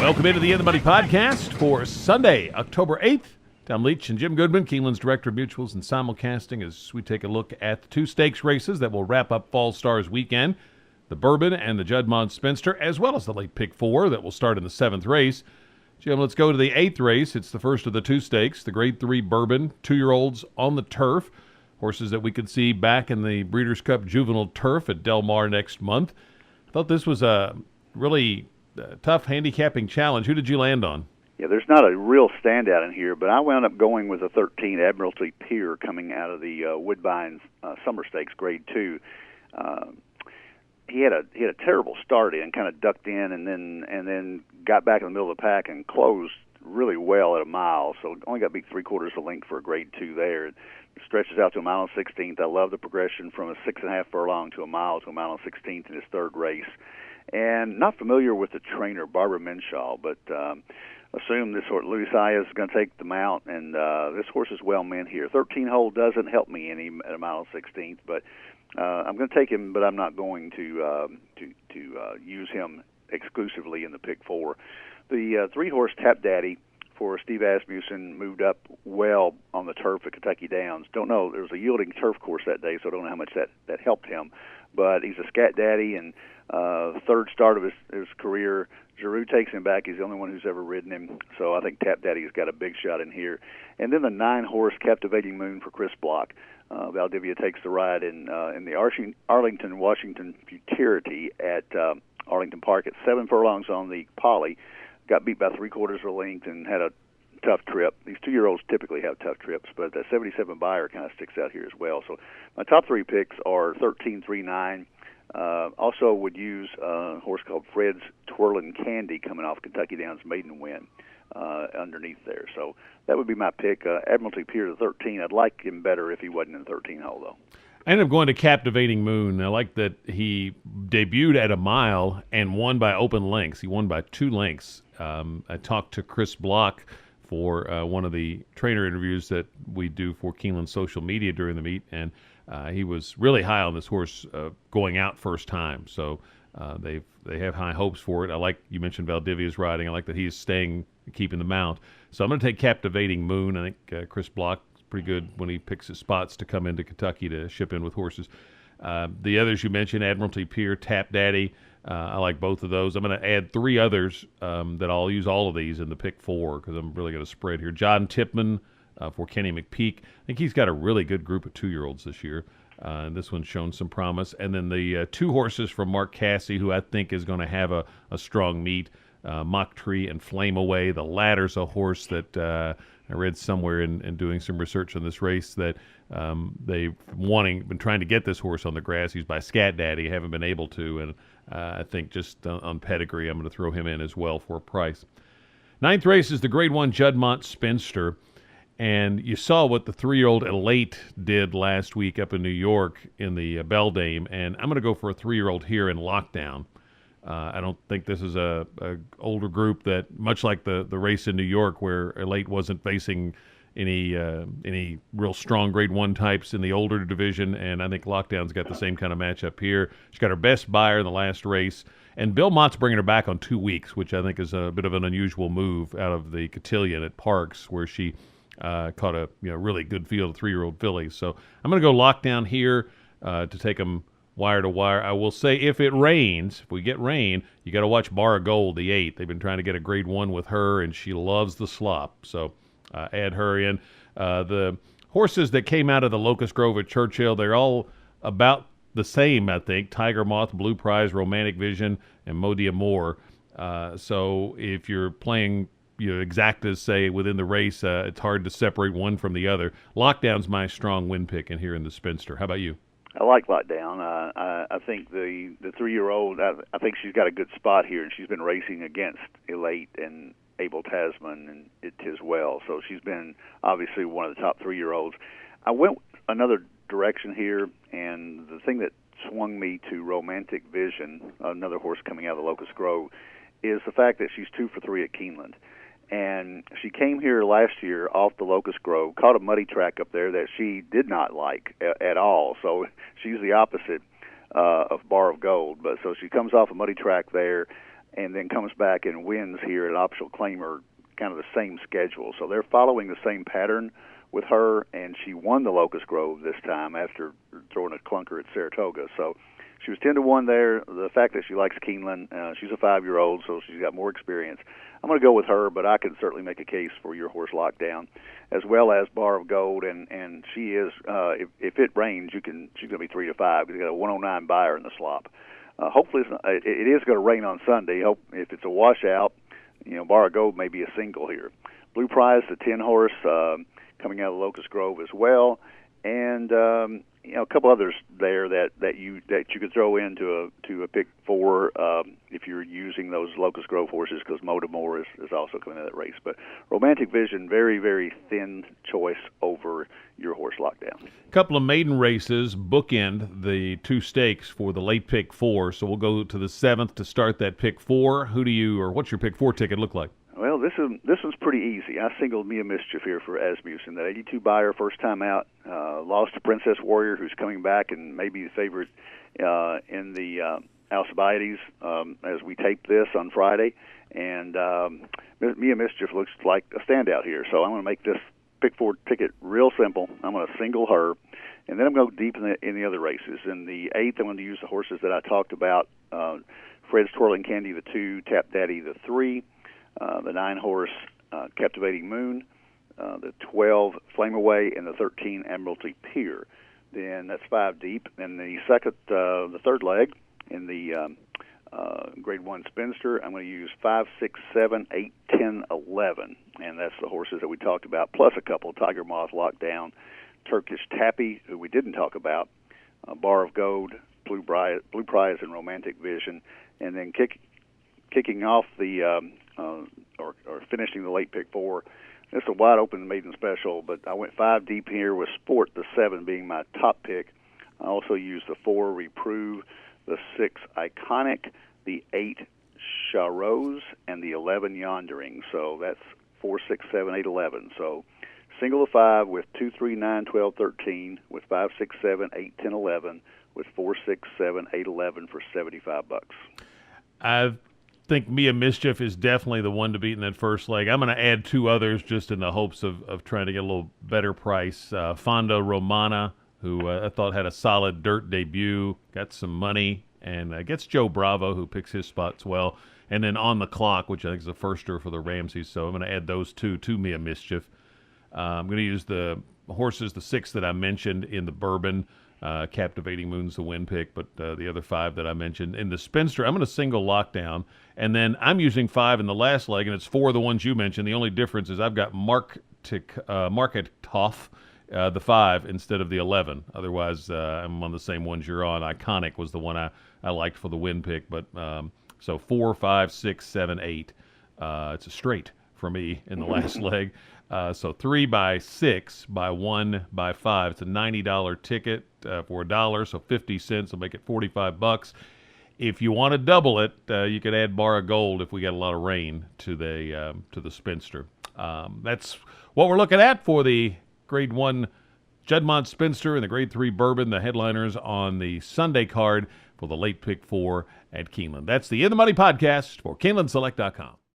Welcome into the In the Money podcast for Sunday, October 8th. Tom Leach and Jim Goodman, Keeneland's Director of Mutuals and Simulcasting, as we take a look at the two stakes races that will wrap up Fall Stars weekend, the Bourbon and the Juddmonte Spinster, as well as the late pick four that will start in the seventh race. Jim, let's go to the eighth race. It's the first of the two stakes, the Grade 3 Bourbon, 2-year-olds on the turf, horses that we could see back in the Breeders' Cup Juvenile Turf at Del Mar next month. I thought this was a really tough handicapping challenge. Who did you land on? Yeah, there's not a real standout in here, but I wound up going with a 13 Admiralty Pier coming out of the Woodbine Summer Stakes Grade 2. He had a terrible start in, kind of ducked in, and then got back in the middle of the pack and closed really well at a mile. So only got beat 3/4 of a length for a Grade 2 there. It stretches out to a mile and 16th. I love the progression from a 6.5 furlong to a mile and 16th in his third race. And not familiar with the trainer, Barbara Menshaw, but assume this sort of Louis Aya is going to take the mount, and this horse is well meant here. 13 hole doesn't help me any at a mile and 16th, but I'm going to take him, but I'm not going to use him exclusively in the pick four. The three-horse Tap Daddy for Steve Asmussen moved up well on the turf at Kentucky Downs. Don't know, there was a yielding turf course that day, so I don't know how much that helped him. But he's a scat daddy, and third start of his career. Giroux takes him back. He's the only one who's ever ridden him, so I think Tap Daddy's got a big shot in here. And then the 9-horse Captivating Moon for Chris Block. Valdivia takes the ride in the Arlington, Washington Futurity at Arlington Park at 7 furlongs on the Poly. Got beat by 3/4 of a length and had a tough trip. These 2-year-olds typically have tough trips, but the 77 Buyer kind of sticks out here as well. So my top three picks are 13, 3, 9. Also would use a horse called Fred's Twirlin' Candy coming off Kentucky Downs maiden win underneath there. So that would be my pick. Admiralty Pier to 13. I'd like him better if he wasn't in 13 hole, though. I ended up going to Captivating Moon. I like that he debuted at a mile and won by open lengths. He won by 2 lengths. I talked to Chris Block for one of the trainer interviews that we do for Keeneland social media during the meet, and he was really high on this horse going out first time. So they have high hopes for it. I like, you mentioned Valdivia's riding. I like that he's keeping the mount. So I'm going to take Captivating Moon. I think Chris Block is pretty good when he picks his spots to come into Kentucky to ship in with horses. The others you mentioned, Admiralty Pier, Tap Daddy, I like both of those. I'm going to add 3 others that I'll use all of these in the pick 4 because I'm really going to spread here. John Tipman for Kenny McPeak. I think he's got a really good group of 2-year-olds this year. And this one's shown some promise. And then the 2 horses from Mark Cassie, who I think is going to have a strong meet, Mock Tree and Flame Away. The latter's a horse that I read somewhere in doing some research on this race that they've been trying to get this horse on the grass. He's by Scat Daddy, haven't been able to. And I think just on pedigree, I'm going to throw him in as well for a price. 9th race is the Grade 1 Juddmonte Spinster. And you saw what the 3-year-old Elate did last week up in New York in the Beldame, and I'm going to go for a 3-year-old here in Lockdown. I don't think this is a older group that, much like the race in New York where Elate wasn't facing any real strong Grade 1 types in the older division, and I think Lockdown's got the same kind of matchup here. She's got her best buyer in the last race, and Bill Mott's bringing her back on 2 weeks, which I think is a bit of an unusual move out of the cotillion at Parks, where she caught a really good field of 3-year-old fillies. So I'm going to go Lockdown here to take them wire to wire. I will say if it rains, if we get rain, you got to watch Bar of Gold, the 8. They've been trying to get a Grade 1 with her, and she loves the slop. So add her in. The horses that came out of the Locust Grove at Churchill, they're all about the same, I think. Tiger Moth, Blue Prize, Romantic Vision, and Modi Amor. So if you're playing exactas, say, within the race, it's hard to separate one from the other. Lockdown's my strong win pick in here in the Spinster. How about you? I like Lockdown. I think the 3-year-old, I think she's got a good spot here, and she's been racing against Elate and Abel Tasman and it as well. So she's been obviously one of the top 3-year-olds. I went another direction here, and the thing that swung me to Romantic Vision, another horse coming out of the Locust Grove, is the fact that she's 2 for 3 at Keeneland. And she came here last year off the Locust Grove, caught a muddy track up there that she did not like at all. So she's the opposite of Bar of Gold. But so she comes off a muddy track there, and then comes back and wins here at Optional Claimer, kind of the same schedule. So they're following the same pattern with her, and she won the Locust Grove this time after throwing a clunker at Saratoga. So she was 10-1 there. The fact that she likes Keeneland, she's a 5-year-old, so she's got more experience. I'm going to go with her, but I can certainly make a case for your horse Lockdown, as well as Bar of Gold, and she is, if it rains, she's going to be 3-5. You got a 109 buyer in the slop. Hopefully, it is going to rain on Sunday. If it's a washout, Bar of Gold may be a single here. Blue Prize, the 10-horse, coming out of Locust Grove as well, and a couple others there that you could throw into a pick 4 if you're using those Locust Grove horses, because Motamore is also coming into that race. But Romantic Vision, very, very thin choice over your horse Lockdown. A couple of maiden races bookend the 2 stakes for the late pick 4. So we'll go to the 7th to start that pick 4. What's your pick 4 ticket look like? Well, this one's pretty easy. I singled Mia Mischief here for Asmussen. That 82 buyer, first time out, lost to Princess Warrior, who's coming back and may be the favorite in the Alcibiades as we tape this on Friday. And Mia Mischief looks like a standout here. So I'm going to make this pick 4 ticket real simple. I'm going to single her, and then I'm going to go deep in the other races. In the 8th, I'm going to use the horses that I talked about: Fred's Twirling Candy, the 2; Tap Daddy, the 3; the 9-horse Captivating Moon; the 12 Flame Away; and the 13 Admiralty Pier. Then that's 5 deep. And the third leg in the Grade 1 Spinster, I'm going to use 5, 6, 7, 8, 10, 11. And that's the horses that we talked about, plus a couple: Tiger Moth, Lockdown, Turkish Tappy, who we didn't talk about, Bar of Gold, Blue Prize, and Romantic Vision. And then kicking off the or finishing the late pick 4. It's a wide open maiden special, but I went 5 deep here with Sport, the 7 being my top pick. I also used the 4 Reprove, the 6 Iconic, the 8 Charose, and the 11 Yondering. So that's 4, 6, 7, 8, 11. So single to 5 with 2, 3, 9, 12, 13, with 5, 6, 7, 8, 10, 11, with 4, 6, 7, 8, 11 for $75. I think Mia Mischief is definitely the one to beat in that first leg. I'm going to add 2 others just in the hopes of trying to get a little better price. Fonda Romana, who I thought had a solid dirt debut, got some money, and gets Joe Bravo, who picks his spots well. And then On the Clock, which I think is a firster for the Ramseys. So I'm going to add those 2 to Mia Mischief. I'm going to use the horses, the 6 that I mentioned in the Bourbon. Captivating Moon's the win pick, but the other 5 that I mentioned. In the Spinster, I'm going to single Lockdown, and then I'm using 5 in the last leg, and it's 4 of the ones you mentioned. The only difference is I've got Market Toff, the 5, instead of the 11. Otherwise, I'm on the same ones you're on. Iconic was the one I liked for the win pick, but so 4, 5, 6, 7, 8. It's a straight for me in the last leg. So 3 by 6 by 1 by 5. It's a $90 ticket for $1, so 50 cents will make it $45. If you want to double it, you could add Bar of Gold if we get a lot of rain to the Spinster. That's what we're looking at for the Grade 1 Juddmonte Spinster and the Grade 3 Bourbon, the headliners on the Sunday card for the late pick 4 at Keeneland. That's the In the Money podcast for KeenelandSelect.com.